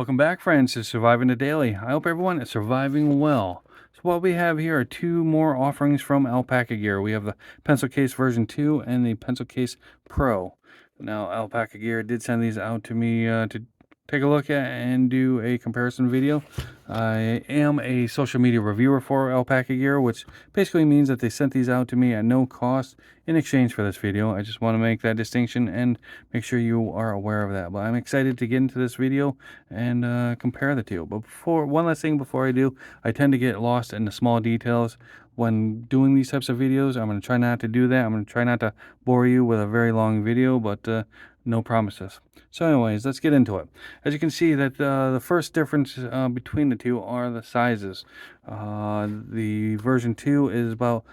Welcome back, friends, to Surviving the Daily. I hope everyone is surviving well. So, what we have here are two more offerings from Alpaka Gear. We have the Pencil Case version 2 and the Pencil Case Pro. Now, Alpaka Gear did send these out to me to take a look at and do a comparison video. I am a social media reviewer for Alpaka Gear, which basically means that they sent these out to me at no cost in exchange for this video. I just want to make that distinction and make sure you are aware of that. But I'm excited to get into this video and compare the two. But one last thing before I do, I tend to get lost in the small details when doing these types of videos. I'm going to try not to do that. I'm going to try not to bore you with a very long video, but no promises. So anyways, let's get into it. As you can see, that the first difference between the two are the sizes. The version 2 is about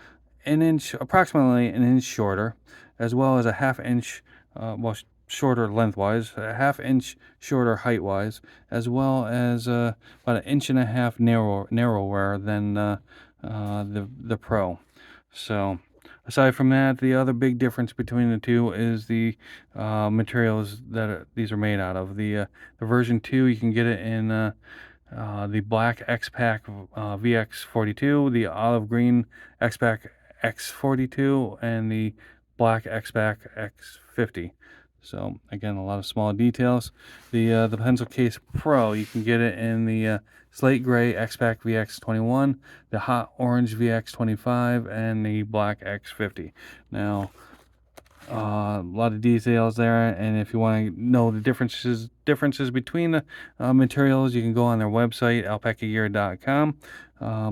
approximately an inch shorter, as well as a half inch, shorter lengthwise, a half inch shorter height-wise, as well as about an inch and a half narrower than the Pro. So, aside from that, the other big difference between the two is the materials that these are made out of. The version 2, you can get it in the black X-Pack VX42, the olive green X-Pack X42, and the black X-Pack X50. So again, a lot of small details. The Pencil Case Pro, you can get it in the slate gray X-Pack VX21, the hot orange VX25, and the black X50. Now, a lot of details there, and if you want to know the differences between the materials, you can go on their website, alpakagear.com.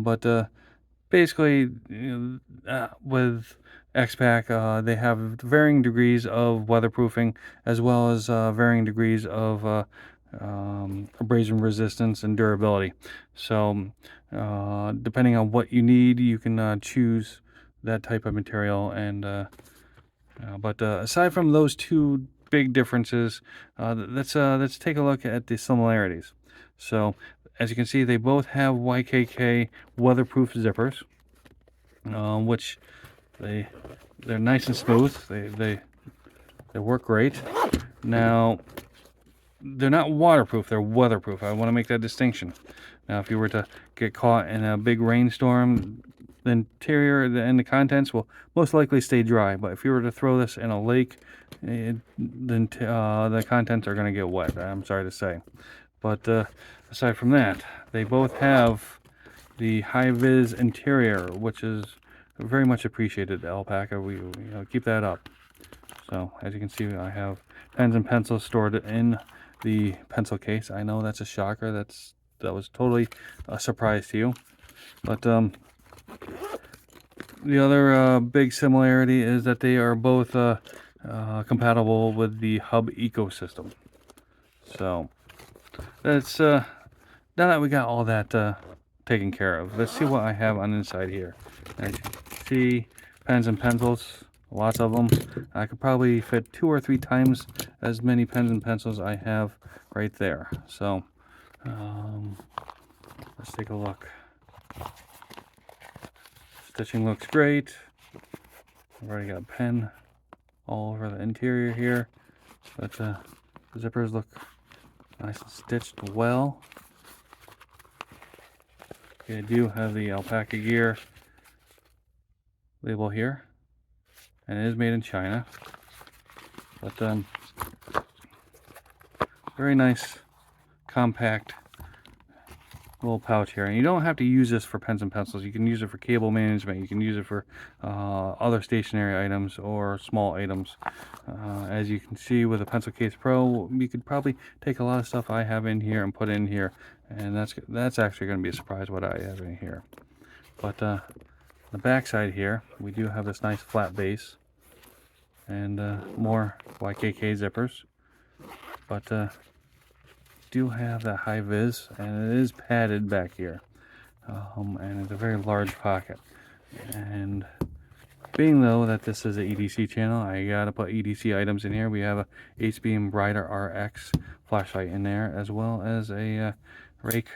But basically, with X-Pack, they have varying degrees of weatherproofing, as well as varying degrees of abrasion resistance and durability. So depending on what you need, you can choose that type of material. But aside from those two big differences, let's take a look at the similarities. So, as you can see, they both have YKK weatherproof zippers, which they're nice and smooth. They work great. Now, they're not waterproof; they're weatherproof. I want to make that distinction. Now, if you were to get caught in a big rainstorm, the interior and the contents will most likely stay dry. But if you were to throw this in a lake, then the contents are going to get wet. I'm sorry to say. But aside from that, they both have the high-vis interior, which is very much appreciated at Alpaka. We keep that up. So as you can see, I have pens and pencils stored in the pencil case. I know that's a shocker. That was totally a surprise to you. But the other big similarity is that they are both compatible with the Hub ecosystem. So that's now that we got all that taken care of, let's see what I have on the inside here. As you can see, pens and pencils, lots of them. I could probably fit 2 or 3 times as many pens and pencils I have right there. So let's take a look. Stitching looks great. I've already got a pen all over the interior here, but the zippers look nice and stitched well. Okay, I do have the Alpaka Gear label here, and it is made in China. But very nice, compact little pouch here. And you don't have to use this for pens and pencils. You can use it for cable management. You can use it for other stationary items or small items. As you can see with the Pencil Case Pro, you could probably take a lot of stuff I have in here and put in here, and that's actually going to be a surprise what I have in here. But the back side here, we do have this nice flat base and more YKK zippers, but do have that high vis, and it is padded back here, and it's a very large pocket. And being though that this is an EDC channel, I gotta put EDC items in here. We have a H-Beam Brighter RX flashlight in there, as well as a rake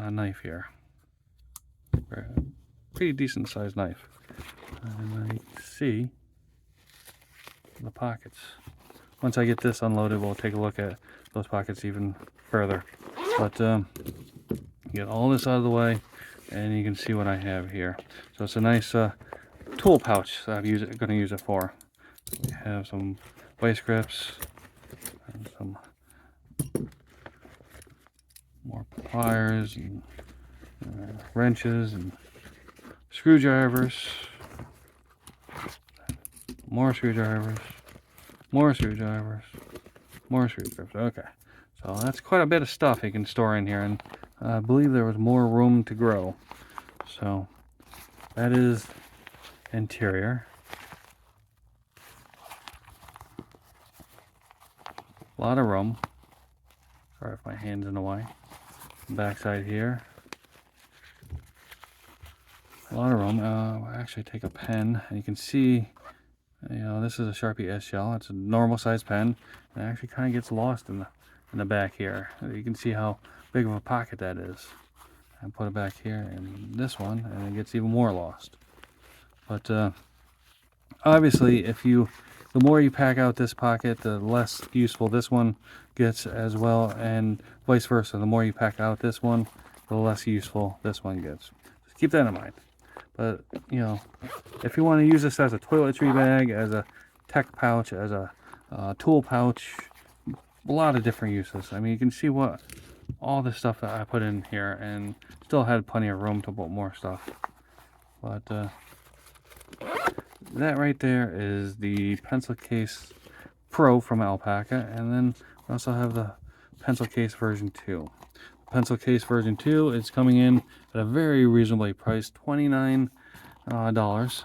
knife here. Pretty decent sized knife. And I see the pockets. Once I get this unloaded, we'll take a look at those pockets even further. But get all this out of the way, and you can see what I have here. So it's a nice tool pouch that I'm going to use it for. We have some vice grips and some more pliers and wrenches and screwdrivers, more screwdrivers, more screwdrivers, more screwdrivers. Okay, so that's quite a bit of stuff you can store in here, and I believe there was more room to grow. So that is interior. A lot of room. Sorry if my hand's in the way. Backside here. A lot of room. I'll actually take a pen, and you can see, you know, this is a Sharpie S shell. It's a normal size pen. It actually kind of gets lost in the back here. You can see how big of a pocket that is. And put it back here in this one, and it gets even more lost. But obviously, the more you pack out this pocket, the less useful this one gets as well, and vice versa. The more you pack out this one, the less useful this one gets. Just keep that in mind. But, you know, if you want to use this as a toiletry bag, as a tech pouch, as a tool pouch, a lot of different uses. I mean, you can see what all the stuff that I put in here, and still had plenty of room to put more stuff. But that right there is the pencil case Pro from Alpaka, and then we also have the pencil case version 2. Pencil case version 2 is coming in at a very reasonably priced $29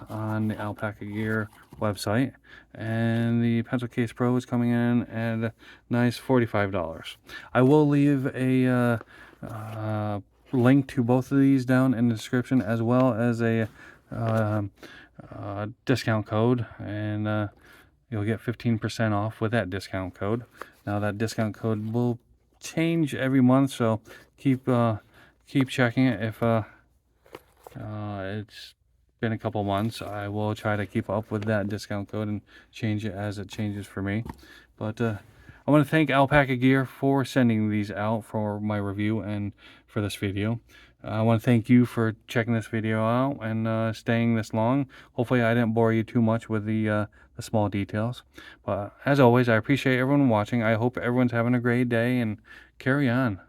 on the Alpaka Gear website, and the pencil case Pro is coming in at a nice $45. I will leave a link to both of these down in the description, as well as a discount code, and you'll get 15% off with that discount code. Now that discount code will change every month, so keep checking it. If it's been a couple months, I will try to keep up with that discount code and change it as it changes for me. But I want to thank Alpaka Gear for sending these out for my review and for this video. I want to thank you for checking this video out and staying this long. Hopefully I didn't bore you too much with the small details. But as always, I appreciate everyone watching. I hope everyone's having a great day, and carry on.